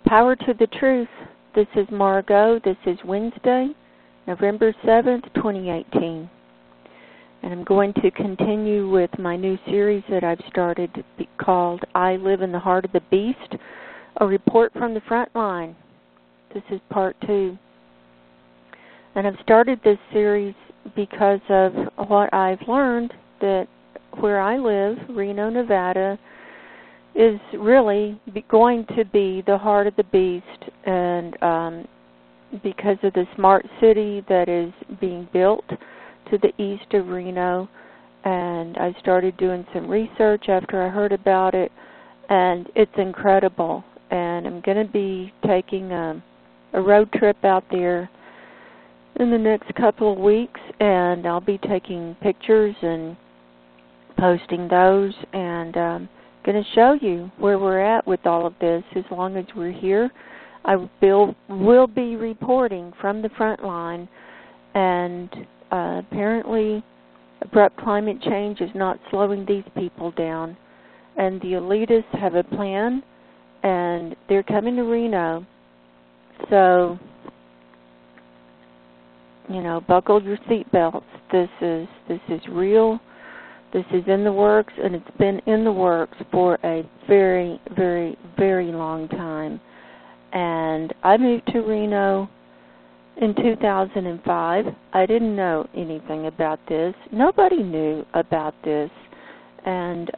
Power to the Truth. This is Margo. This is Wednesday, November 7th, 2018. And I'm going to continue with my new series that I've started called I Live in the Heart of the Beast, a report from the Frontline. This is part 2. And I've started this series because of what I've learned that where I live, Reno, Nevada, is really going to be the heart of the beast, and because of the smart city that is being built to the east of Reno. And I started doing some research after I heard about it, and it's incredible. And I'm going to be taking a road trip out there in the next couple of weeks, and I'll be taking pictures and posting those, and going to show you where we're at with all of this. As long as we're here, I will be reporting from the front line, and apparently abrupt climate change is not slowing these people down, and the elitists have a plan, and they're coming to Reno. So, you know, buckle your seatbelts. This is real. This is in the works, and it's been in the works for a very, very, very long time. And I moved to Reno in 2005. I didn't know anything about this. Nobody knew about this. And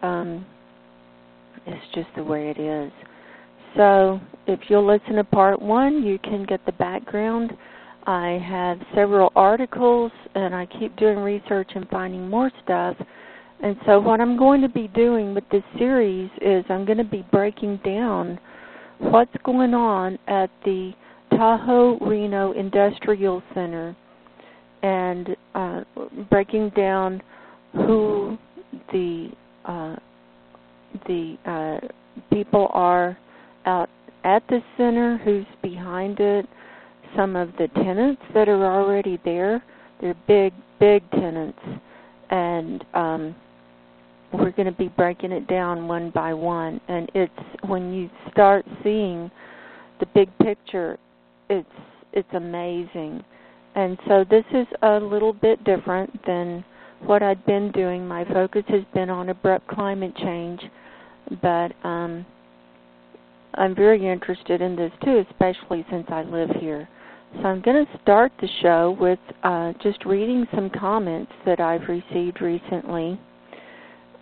it's just the way it is. So if you'll listen to part 1, you can get the background. I have several articles, and I keep doing research and finding more stuff. And so what I'm going to be doing with this series is I'm going to be breaking down what's going on at the Tahoe Reno Industrial Center, and breaking down who the people are out at the center, who's behind it, some of the tenants that are already there. They're big, big tenants, and we're going to be breaking it down one by one. And it's when you start seeing the big picture, it's amazing. And so this is a little bit different than what I've been doing. My focus has been on abrupt climate change, but I'm very interested in this too, especially since I live here. So I'm going to start the show with just reading some comments that I've received recently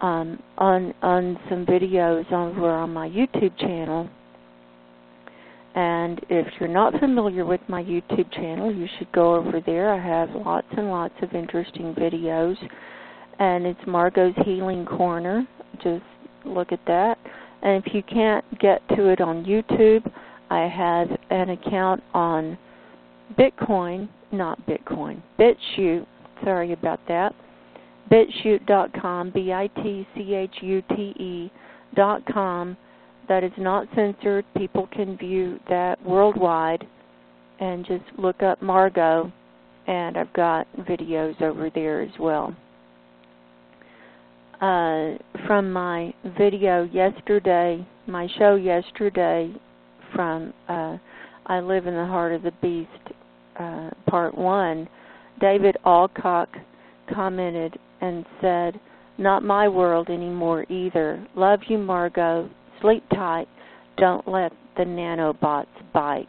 on some videos over on my YouTube channel. And if you're not familiar with my YouTube channel, you should go over there. I have lots and lots of interesting videos, and it's Margo's Healing Corner. Just look at that. And if you can't get to it on YouTube, I have an account on BitChute, sorry about that, bitchute.com, bitchute.com. That is not censored. People can view that worldwide, and just look up Margo, and I've got videos over there as well. From my video yesterday, my show yesterday from I Live in the Heart of the Beast, part 1, David Alcock commented and said, "Not my world anymore either. Love you, Margo. Sleep tight. Don't let the nanobots bite."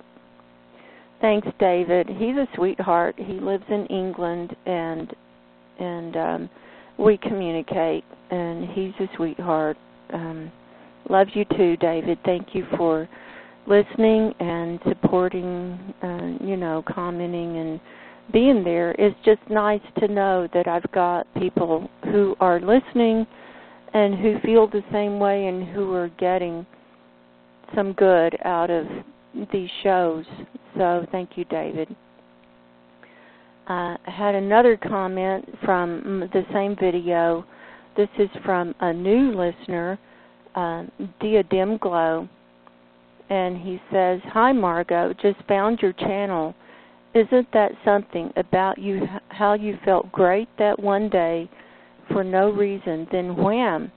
Thanks, David. He's a sweetheart. He lives in England, and we communicate, and he's a sweetheart. Love you too, David. Thank you for listening and supporting, commenting and being there. It's just nice to know that I've got people who are listening and who feel the same way and who are getting some good out of these shows. So thank you, David. I had another comment from the same video. This is from a new listener, Diadem Glow, and he says, "Hi, Margo, just found your channel. Isn't that something about you, how you felt great that one day for no reason, then wham,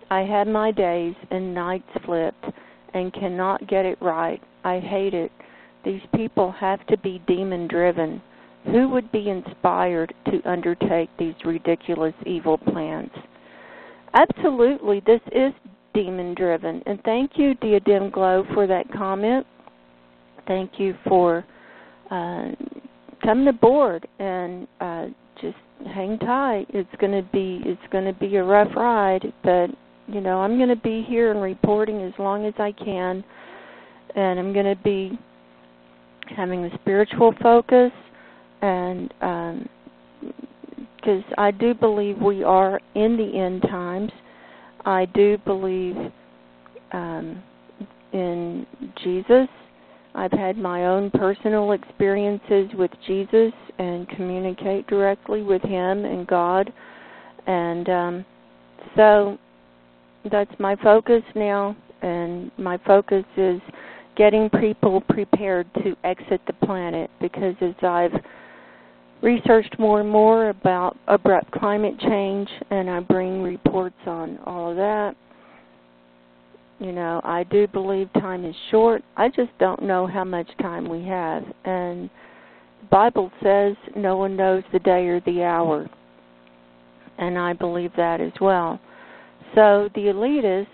I had my days and nights flipped, and cannot get it right. I hate it. These people have to be demon-driven. Who would be inspired to undertake these ridiculous evil plans? Absolutely, this is demon-driven. And thank you, Diadem Glow, for that comment. Thank you for coming aboard, and just hang tight. It's going to be a rough ride, but you know, I'm going to be here and reporting as long as I can, and I'm going to be having a spiritual focus, and because I do believe we are in the end times. I do believe in Jesus. I've had my own personal experiences with Jesus and communicate directly with Him and God. And so that's my focus now, and my focus is getting people prepared to exit the planet, because as I've researched more and more about abrupt climate change, and I bring reports on all of that, you know, I do believe time is short. I just don't know how much time we have. And the Bible says no one knows the day or the hour. And I believe that as well. So the elitists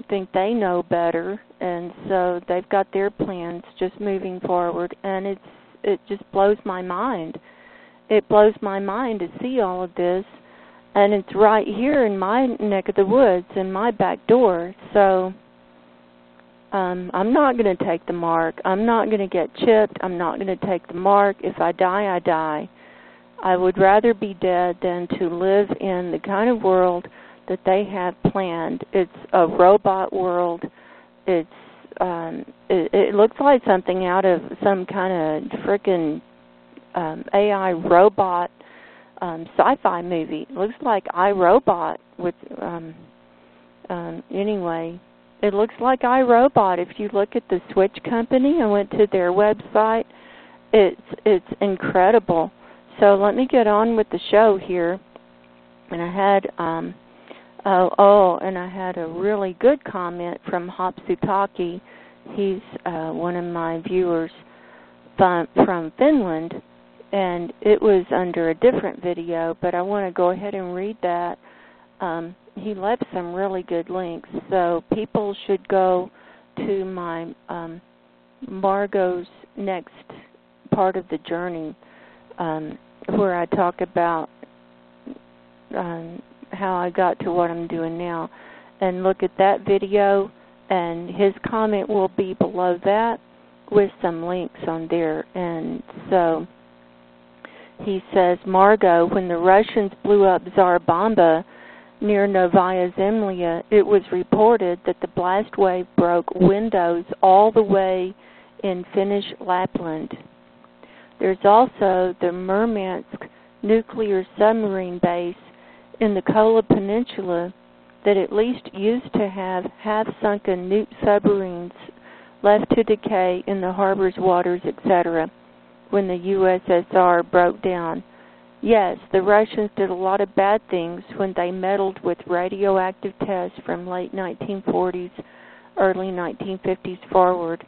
think they know better, and so they've got their plans just moving forward. And it just blows my mind. It blows my mind to see all of this. And it's right here in my neck of the woods, in my back door. So I'm not going to take the mark. I'm not going to get chipped. I'm not going to take the mark. If I die, I die. I would rather be dead than to live in the kind of world that they have planned. It's a robot world. It looks like something out of some kind of frickin' AI robot sci-fi movie. It looks like iRobot with anyway, it looks like iRobot. If you look at the Switch company, I went to their website. It's incredible. So let me get on with the show here. And I had and I had a really good comment from Hopsutaki. He's one of my viewers from Finland. And it was under a different video, but I want to go ahead and read that. He left some really good links, so people should go to my Margo's next part of the journey, where I talk about how I got to what I'm doing now, and look at that video, and his comment will be below that with some links on there. And so he says, Margo, when the Russians blew up Tsar Bomba near Novaya Zemlya, it was reported that the blast wave broke windows all the way in Finnish Lapland. There's also the Murmansk nuclear submarine base in the Kola Peninsula that at least used to have half-sunken nuke submarines left to decay in the harbor's waters, etc., when the USSR broke down. Yes, the Russians did a lot of bad things when they meddled with radioactive tests from late 1940s, early 1950s forward,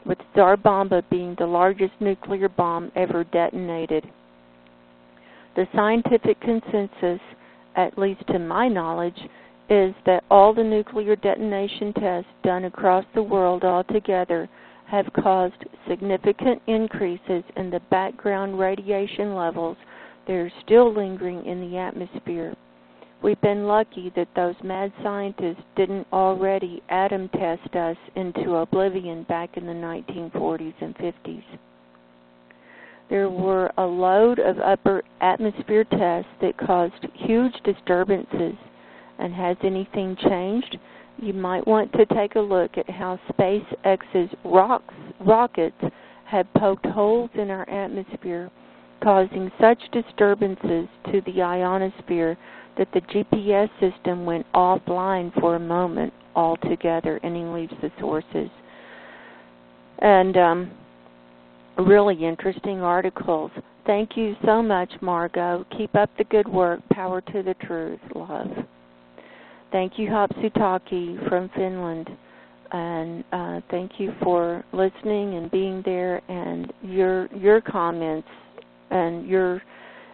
with Tsar Bomba being the largest nuclear bomb ever detonated. The scientific consensus, at least to my knowledge, is that all the nuclear detonation tests done across the world altogether have caused significant increases in the background radiation levels that are still lingering in the atmosphere. We've been lucky that those mad scientists didn't already atom test us into oblivion back in the 1940s and 50s. There were a load of upper atmosphere tests that caused huge disturbances. And has anything changed? You might want to take a look at how SpaceX's rockets have poked holes in our atmosphere, causing such disturbances to the ionosphere that the GPS system went offline for a moment altogether, and he leaves the sources. And really interesting articles. Thank you so much, Margo. Keep up the good work. Power to the truth. Love. Thank you, Hopsutaki from Finland. and thank you for listening and being there, and your comments and your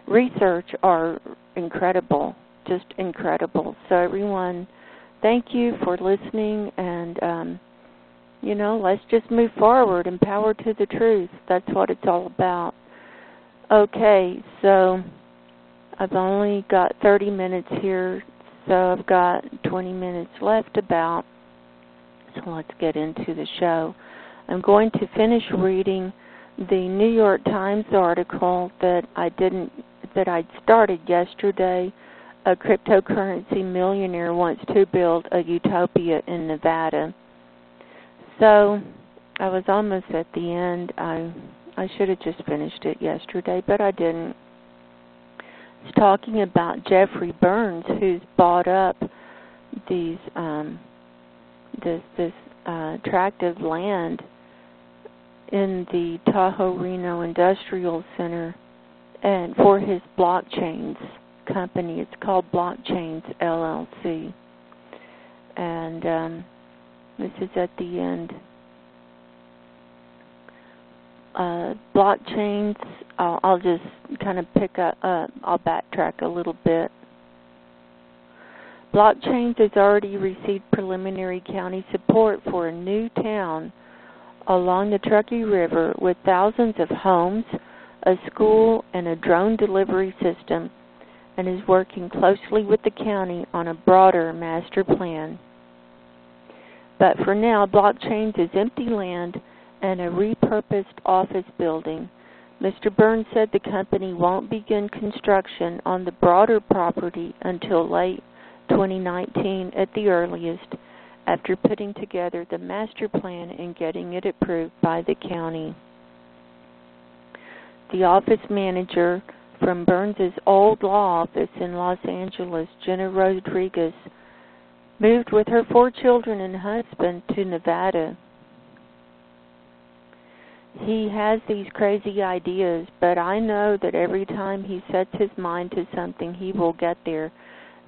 research are incredible, just incredible. So everyone, thank you for listening, and let's just move forward and power to the truth. That's what it's all about. Okay, so I've only got 30 minutes here, so I've got 20 minutes left about. So let's get into the show. I'm going to finish reading the New York Times article that I'd started yesterday. A cryptocurrency millionaire wants to build a utopia in Nevada. So I was almost at the end. I should have just finished it yesterday, but I didn't. It's talking about Jeffrey Burns, who's bought up these this tract of land in the Tahoe Reno Industrial Center, and for his blockchains company. It's called Blockchains LLC, and this is at the end. Blockchains, I'll just kind of pick up, I'll backtrack a little bit. Blockchains has already received preliminary county support for a new town along the Truckee River with thousands of homes, a school, and a drone delivery system, and is working closely with the county on a broader master plan. But for now, Blockchains is empty land and a repurposed office building. Mr. Burns said the company won't begin construction on the broader property until late 2019 at the earliest, after putting together the master plan and getting it approved by the county. The office manager from Burns's old law office in Los Angeles, Jenna Rodriguez, moved with her 4 children and husband to Nevada. He has these crazy ideas, but I know that every time he sets his mind to something, he will get there,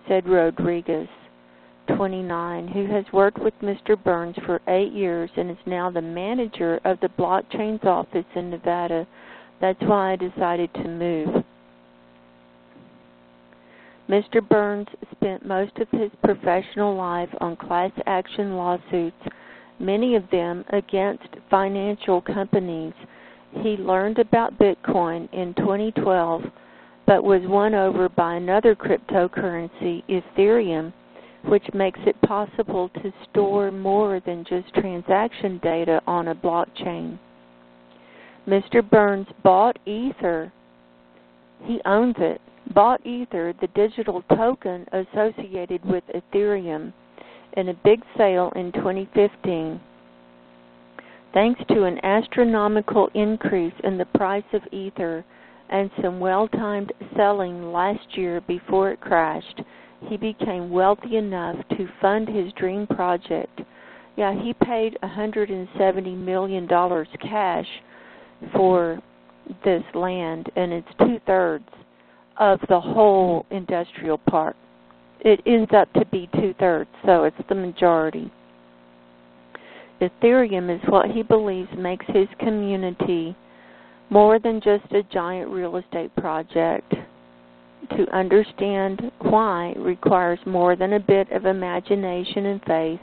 said Rodriguez, 29, who has worked with Mr. Burns for 8 years and is now the manager of the Blockchains office in Nevada. That's why I decided to move. Mr. Burns spent most of his professional life on class action lawsuits, many of them against financial companies. He learned about Bitcoin in 2012, but was won over by another cryptocurrency, Ethereum, which makes it possible to store more than just transaction data on a blockchain. Mr. Burns bought Ether. He owns it. Bought Ether, the digital token associated with Ethereum, in a big sale in 2015. Thanks to an astronomical increase in the price of Ether and some well-timed selling last year before it crashed, he became wealthy enough to fund his dream project. Yeah, he paid $170 million cash for this land, and it's 2/3 of the whole industrial park. It ends up to be 2/3, so it's the majority. Ethereum is what he believes makes his community more than just a giant real estate project. To understand why requires more than a bit of imagination and faith.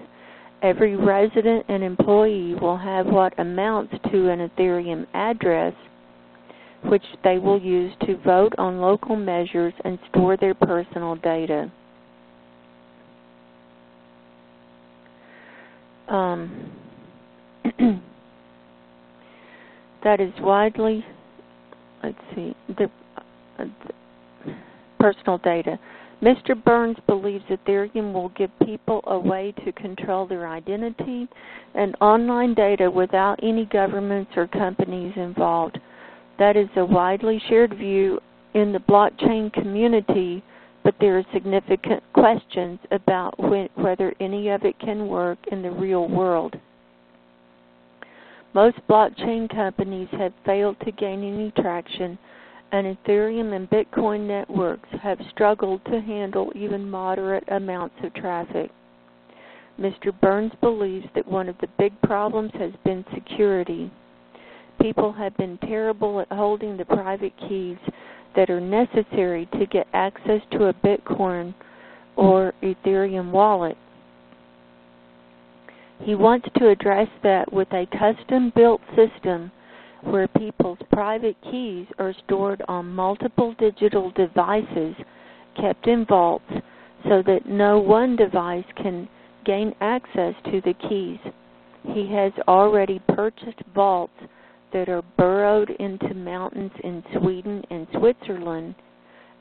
Every resident and employee will have what amounts to an Ethereum address, which they will use to vote on local measures and store their personal data. That is widely, the personal data. Mr. Burns believes Ethereum will give people a way to control their identity and online data without any governments or companies involved. That is a widely shared view in the blockchain community, but there are significant questions about whether any of it can work in the real world. Most blockchain companies have failed to gain any traction, and Ethereum and Bitcoin networks have struggled to handle even moderate amounts of traffic. Mr. Burns believes that one of the big problems has been security. People have been terrible at holding the private keys that are necessary to get access to a Bitcoin or Ethereum wallet. He wants to address that with a custom-built system where people's private keys are stored on multiple digital devices kept in vaults so that no one device can gain access to the keys. He has already purchased vaults that are burrowed into mountains in Sweden and Switzerland,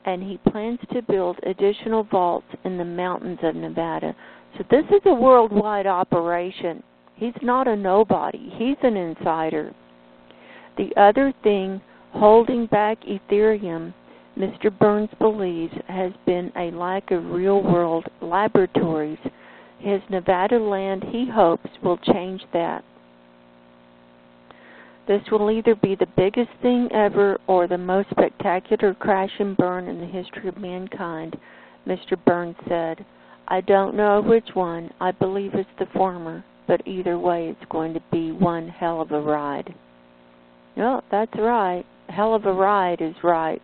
and he plans to build additional vaults in the mountains of Nevada. So this is a worldwide operation. He's not a nobody. He's an insider. The other thing holding back Ethereum, Mr. Burns believes, has been a lack of real-world laboratories. His Nevada land, he hopes, will change that. This will either be the biggest thing ever or the most spectacular crash and burn in the history of mankind, Mr. Burns said. I don't know which one. I believe it's the former, but either way it's going to be one hell of a ride. No, that's right. Hell of a ride is right.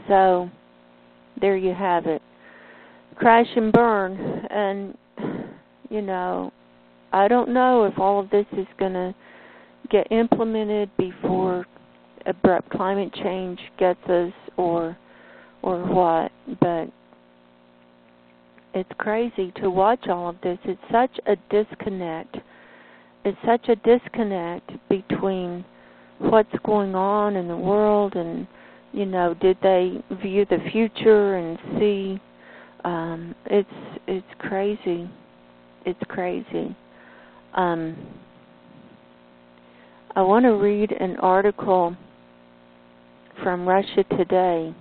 So, there you have it. Crash and burn. And, you know, I don't know if all of this is going to get implemented before abrupt climate change gets us or what, but it's crazy to watch all of this. It's such a disconnect. It's such a disconnect between what's going on in the world and, you know, did they view the future and see? It's crazy. It's crazy. I want to read an article from Russia Today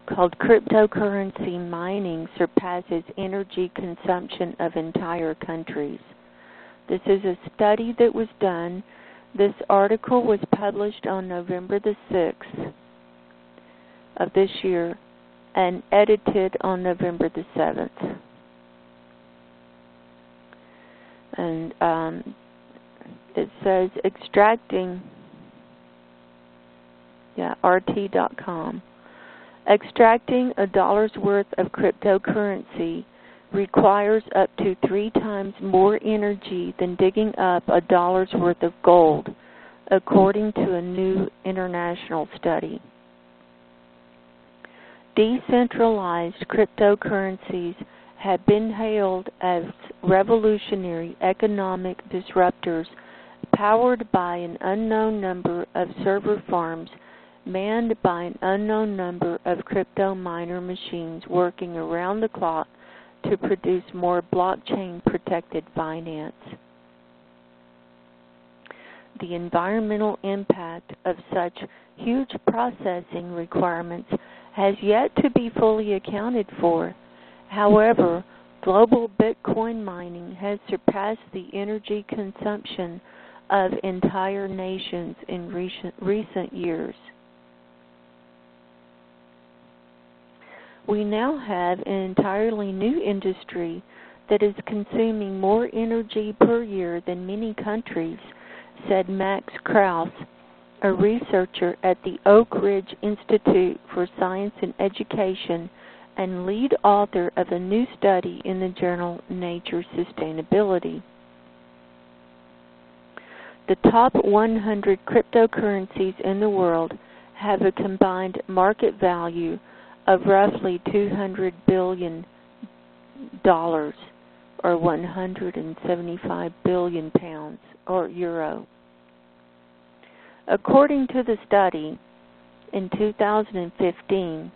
called Cryptocurrency Mining Surpasses Energy Consumption of Entire Countries. This is a study that was done. This article was published on November the 6th of this year and edited on November the 7th. And it says RT.com. Extracting a dollar's worth of cryptocurrency requires up to 3 times more energy than digging up a dollar's worth of gold, according to a new international study. Decentralized cryptocurrencies have been hailed as revolutionary economic disruptors powered by an unknown number of server farms manned by an unknown number of crypto miner machines working around the clock to produce more blockchain-protected finance. The environmental impact of such huge processing requirements has yet to be fully accounted for. However, global Bitcoin mining has surpassed the energy consumption of entire nations in recent years. We now have an entirely new industry that is consuming more energy per year than many countries, said Max Krauss, a researcher at the Oak Ridge Institute for Science and Education and lead author of a new study in the journal Nature Sustainability. The top 100 cryptocurrencies in the world have a combined market value of roughly $200 billion, or 175 billion pounds, or euro. According to the study, in 2015,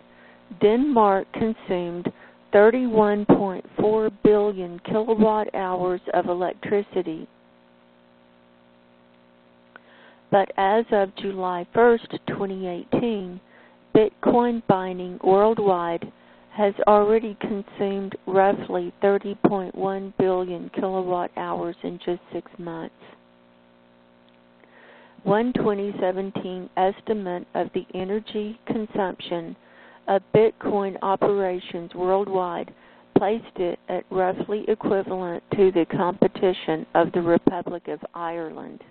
Denmark consumed 31.4 billion kilowatt hours of electricity. But as of July 1st, 2018, Bitcoin mining worldwide has already consumed roughly 30.1 billion kilowatt hours in just 6 months. One 2017 estimate of the energy consumption of Bitcoin operations worldwide placed it at roughly equivalent to the competition of the Republic of Ireland.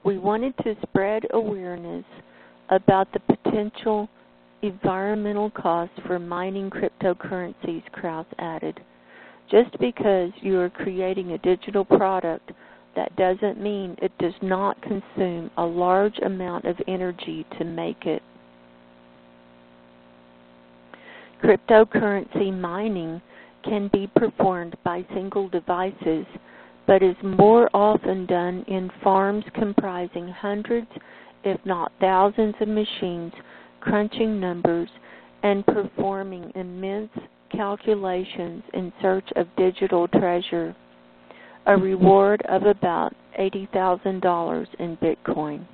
We wanted to spread awareness about the potential environmental costs for mining cryptocurrencies, Krause added. Just because you are creating a digital product, that doesn't mean it does not consume a large amount of energy to make it. Cryptocurrency mining can be performed by single devices, but is more often done in farms comprising hundreds, if not thousands of machines, crunching numbers and performing immense calculations in search of digital treasure, a reward of about $80,000 in Bitcoin.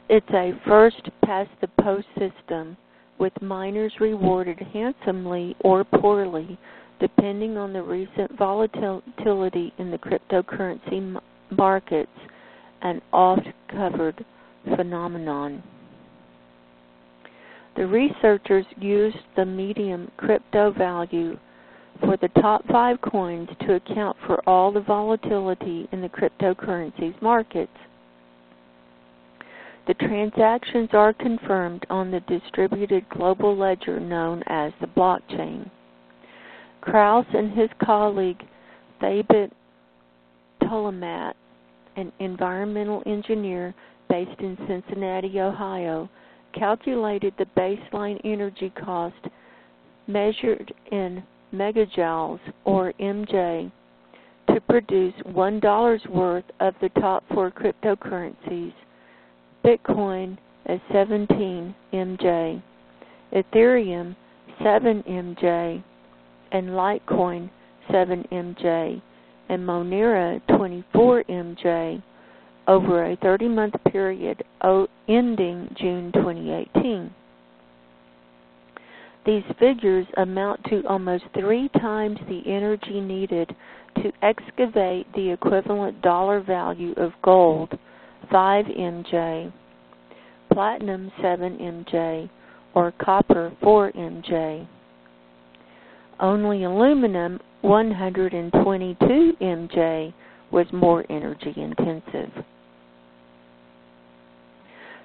It's a first-past-the-post system, with miners rewarded handsomely or poorly, depending on the recent volatility in the cryptocurrency markets, an oft-covered phenomenon. The researchers used the median crypto value for the top 5 coins to account for all the volatility in the cryptocurrencies markets. The transactions are confirmed on the distributed global ledger known as the blockchain. Krause and his colleague Thabit Tolomat, an environmental engineer based in Cincinnati, Ohio, calculated the baseline energy cost measured in megajoules, or MJ, to produce $1 worth of the top 4 cryptocurrencies: Bitcoin at 17 MJ, Ethereum 7 MJ, and Litecoin 7 MJ, and Monero 24 MJ over a 30-month period ending June 2018. These figures amount to almost 3 times the energy needed to excavate the equivalent dollar value of gold, 5 MJ, platinum 7 MJ, or copper 4 MJ. Only aluminum 122 MJ was more energy intensive.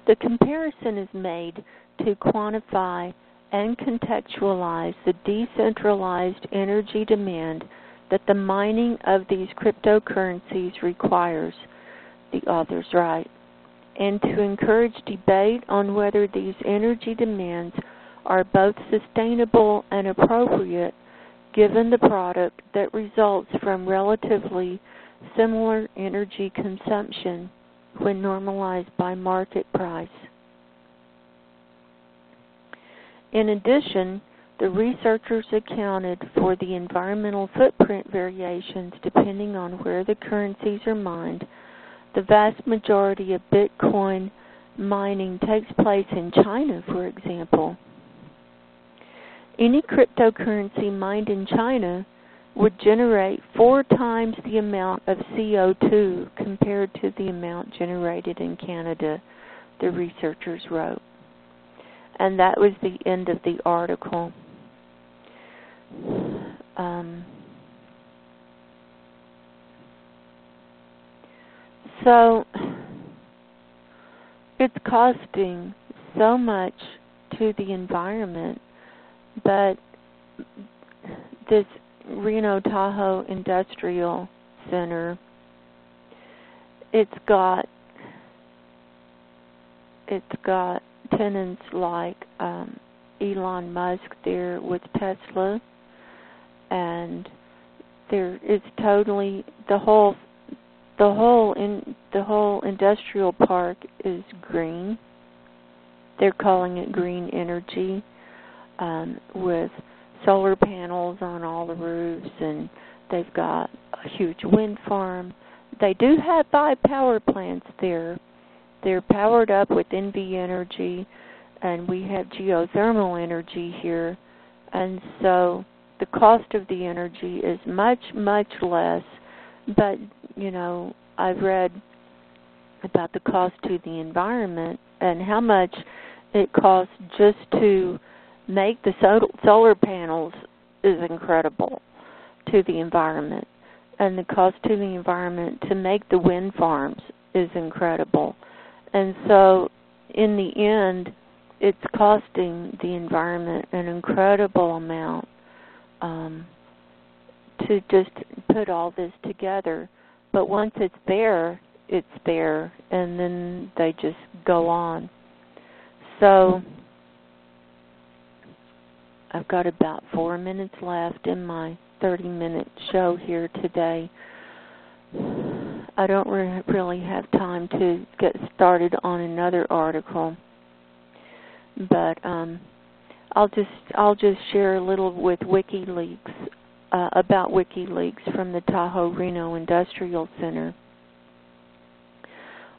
The comparison is made to quantify and contextualize the decentralized energy demand that the mining of these cryptocurrencies requires, the authors write, and to encourage debate on whether these energy demands are both sustainable and appropriate given the product that results from relatively similar energy consumption when normalized by market price. In addition, the researchers accounted for the environmental footprint variations depending on where the currencies are mined. The vast majority of Bitcoin mining takes place in China, for example. Any cryptocurrency mined in China would generate 4 times the amount of CO2 compared to the amount generated in Canada, the researchers wrote. And that was the end of the article. So it's costing so much to the environment, but this Reno Tahoe Industrial Center, it's got tenants like Elon Musk there with Tesla, and there it's totally the whole industrial park is green. They're calling it green energy, with solar panels on all the roofs, and they've got a huge wind farm. They do have 5 power plants there. They're powered up with NV energy, and we have geothermal energy here, and so the cost of the energy is much, much less. But, you know, I've read about the cost to the environment and how much it costs just to make the solar panels is incredible to the environment. And the cost to the environment to make the wind farms is incredible. And so, in the end, it's costing the environment an incredible amount to just put all this together. But once it's there, and then they just go on. So, I've got about 4 minutes left in my 30-minute show here today. I don't really have time to get started on another article, but I'll just share a little with WikiLeaks about WikiLeaks from the Tahoe Reno Industrial Center,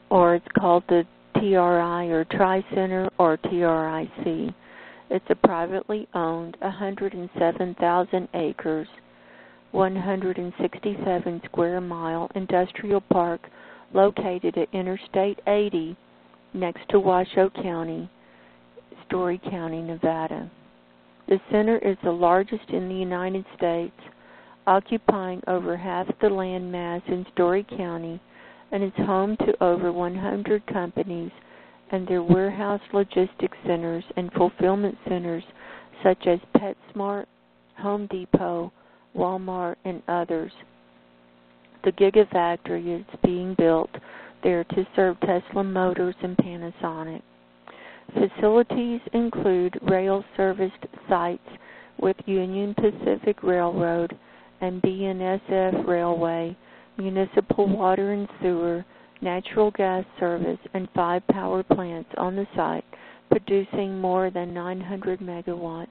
or it's called the TRI or Tri Center or TRIC. It's a privately owned 107,000 acres, 167 square mile industrial park located at Interstate 80 next to Washoe County, Story County, Nevada. The center is the largest in the United States, occupying over half the land mass in Story County, and is home to over 100 companies and their warehouse logistics centers and fulfillment centers such as Petsmart, Home Depot, Walmart, and others. The Gigafactory is being built there to serve Tesla Motors and Panasonic. Facilities include rail-serviced sites with Union Pacific Railroad and BNSF Railway, municipal water and sewer, natural gas service, and 5 power plants on the site, producing more than 900 megawatts,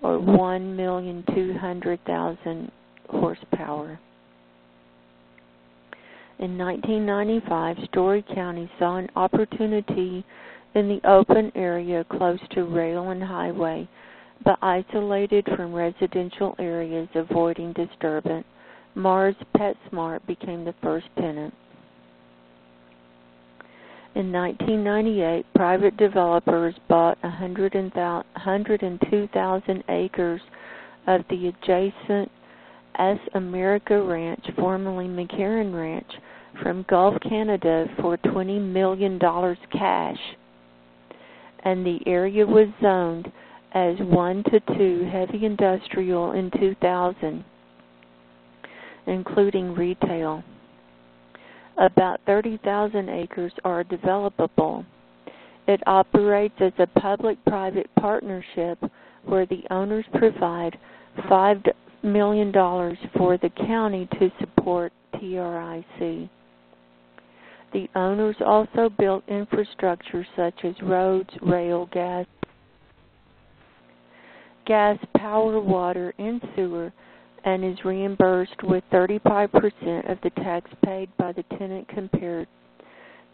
or 1,200,000 horsepower. In 1995, Story County saw an opportunity in the open area close to rail and highway, but isolated from residential areas avoiding disturbance. Mars Petsmart became the first tenant. In 1998, private developers bought 102,000 acres of the adjacent S. America Ranch, formerly McCarran Ranch, from Gulf Canada for $20 million cash, and the area was zoned as 1 to 2 heavy industrial in 2000, including retail. About 30,000 acres are developable. It operates as a public-private partnership where the owners provide $5 million for the county to support TRIC. The owners also built infrastructure such as roads, rail, gas, power, water, and sewer, and is reimbursed with 35% of the tax paid by the tenant compared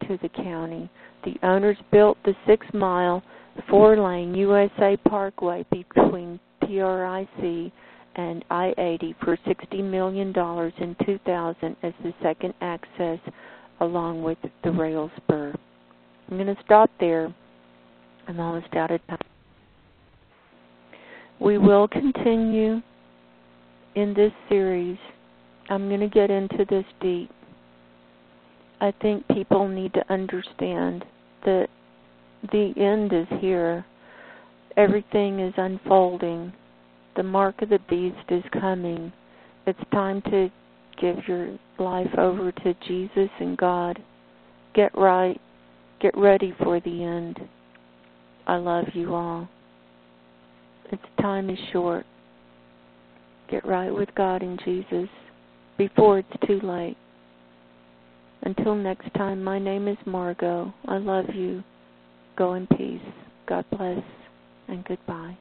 to the county. The owners built the 6-mile, 4-lane USA Parkway between TRIC and I-80 for $60 million in 2000 as the second access along with the rail spur. I'm going to stop there. I'm almost out of time. We will continue in this series. I'm going to get into this deep. I think people need to understand that the end is here. Everything is unfolding. The mark of the beast is coming. It's time to give your life over to Jesus and God. Get right. Get ready for the end. I love you all. Its time is short. Get right with God and Jesus before it's too late. Until next time, my name is Margo. I love you. Go in peace. God bless, and goodbye.